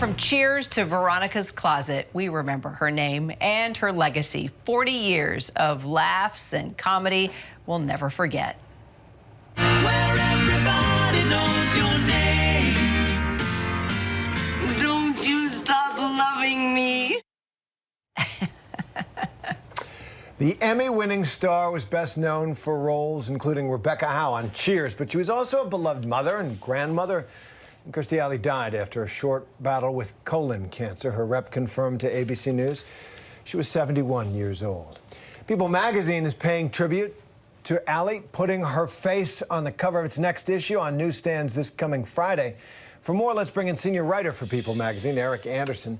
From Cheers to Veronica's Closet, we remember her name and her legacy. 40 years of laughs and comedy we'll never forget. Where everybody knows your name. Don't you stop loving me. The Emmy-winning star was best known for roles including Rebecca Howe on Cheers, but she was also a beloved mother and grandmother. Kirstie Alley died after a short battle with colon cancer. Her rep confirmed to ABC News she was 71 years old. People magazine is paying tribute to Alley, putting her face on the cover of its next issue on newsstands this coming Friday. For more, let's bring in senior writer for People magazine, Eric Andersson.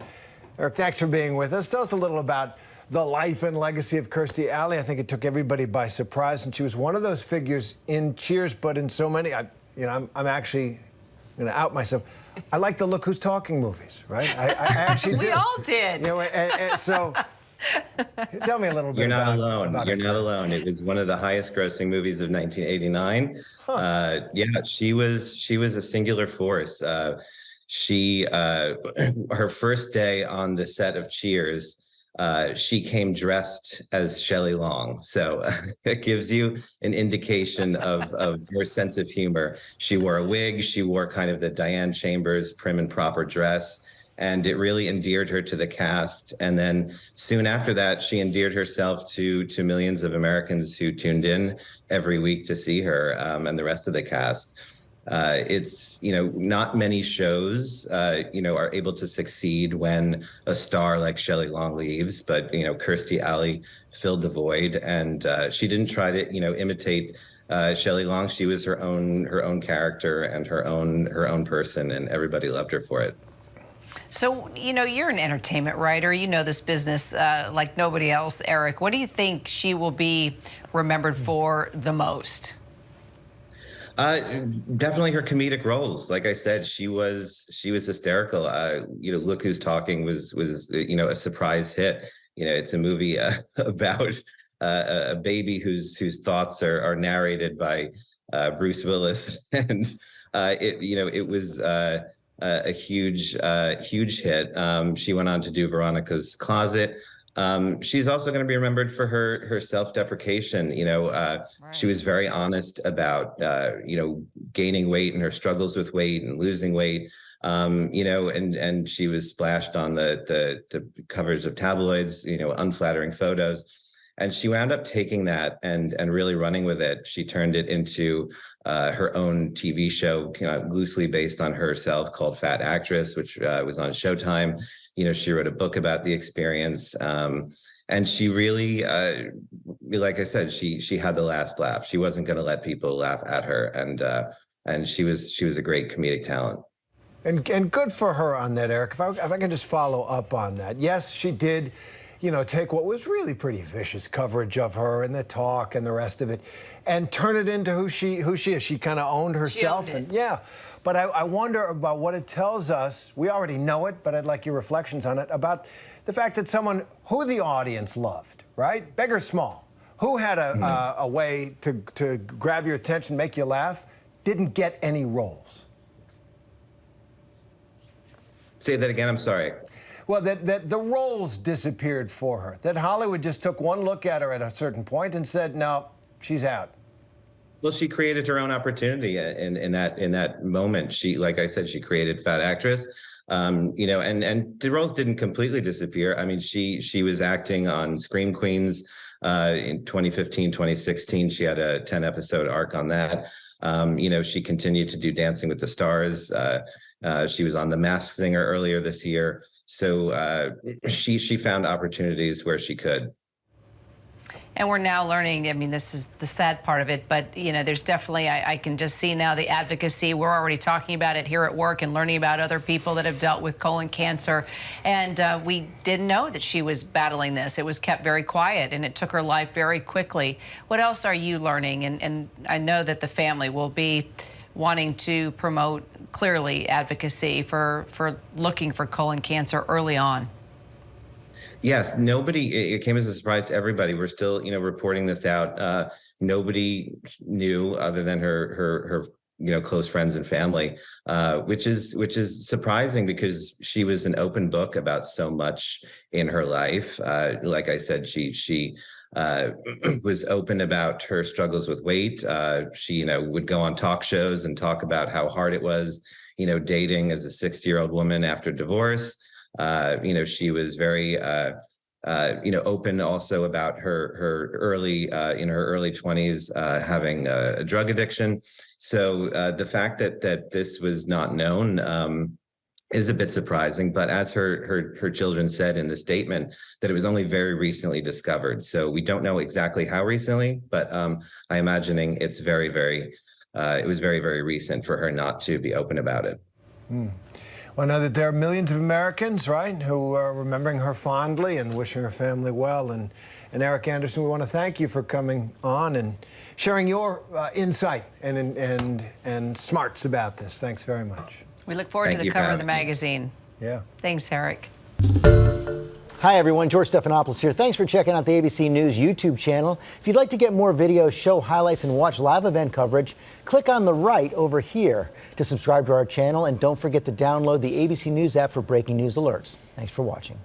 Eric, thanks for being with us. Tell us a little about the life and legacy of Kirstie Alley. I think it took everybody by surprise, and she was one of those figures in Cheers, but in so many. I'm actually going to out myself. I like the Look Who's Talking movies, right? I actually do. We all did. You know, and so tell me a little bit. You're not alone. About You're not alone. It was one of the highest-grossing movies of 1989. Yeah, she was a singular force. Her first day on the set of Cheers, she came dressed as Shelley Long. So it gives you an indication of her sense of humor. She wore a wig. She wore kind of the Diane Chambers prim and proper dress. And it really endeared her to the cast. And then soon after that, she endeared herself to millions of Americans who tuned in every week to see her and the rest of the cast. It's, not many shows, are able to succeed when a star like Shelley Long leaves, but, Kirstie Alley filled the void, and she didn't try to, imitate Shelley Long. She was her own character and her own person, and everybody loved her for it. So, you're an entertainment writer. You know this business like nobody else, Eric. What do you think she will be remembered for the most? Definitely her comedic roles. Like I said, she was hysterical. Look Who's Talking was a surprise hit. It's a movie about a baby whose thoughts are narrated by Bruce Willis, and it was a huge hit. She went on to do Veronica's Closet. She's also going to be remembered for her self-deprecation. Right. She was very honest about, gaining weight and her struggles with weight and losing weight, and she was splashed on the covers of tabloids, unflattering photos. And she wound up taking that and really running with it. She turned it into her own TV show, loosely based on herself, called Fat Actress, which was on Showtime. She wrote a book about the experience. And she really, like I said, she had the last laugh. She wasn't going to let people laugh at her. And she was a great comedic talent. And good for her on that, Eric. If I can just follow up on that. Yes, she did, take what was really pretty vicious coverage of her and the talk and the rest of it and turn it into who she is. She kind of owned herself. She owned it. Yeah. But I wonder about what it tells us. We already know it, but I'd like your reflections on it, about the fact that someone who the audience loved, right? Big or small, who had a way to grab your attention, make you laugh, didn't get any roles. Say that again, I'm sorry. Well, that the roles disappeared for her, that Hollywood just took one look at her at a certain point and said, no, she's out. Well, she created her own opportunity in that moment. She, like I said, she created Fat Actress, and the roles didn't completely disappear. I mean, she was acting on Scream Queens in 2015, 2016. She had a 10-episode arc on that. She continued to do Dancing with the Stars. She was on The Masked Singer earlier this year. So she found opportunities where she could. And we're now learning, I mean, this is the sad part of it, but, there's definitely, I can just see now the advocacy. We're already talking about it here at work and learning about other people that have dealt with colon cancer. And we didn't know that she was battling this. It was kept very quiet, and it took her life very quickly. What else are you learning? And I know that the family will be wanting to promote, clearly, advocacy for looking for colon cancer early on. Yes, it came as a surprise to everybody. We're still, reporting this out. Nobody knew, other than her close friends and family, which is surprising because she was an open book about so much in her life. Like I said, she was open about her struggles with weight. She, would go on talk shows and talk about how hard it was, dating as a 60-year-old woman after divorce. She was very, open also about her early, in her early 20s, having a drug addiction. So the fact that this was not known is a bit surprising, but as her children said in the statement, that it was only very recently discovered. So we don't know exactly how recently, but I'm imagining it's it was very, very recent for her not to be open about it. Well, I know that there are millions of Americans, right, who are remembering her fondly and wishing her family well. And Eric Andersson, we want to thank you for coming on and sharing your insight and smarts about this. Thanks very much. We look forward to the cover of the magazine. Yeah. Thanks, Eric. Hi, everyone. George Stephanopoulos here. Thanks for checking out the ABC News YouTube channel. If you'd like to get more videos, show highlights, and watch live event coverage, click on the right over here to subscribe to our channel. And don't forget to download the ABC News app for breaking news alerts. Thanks for watching.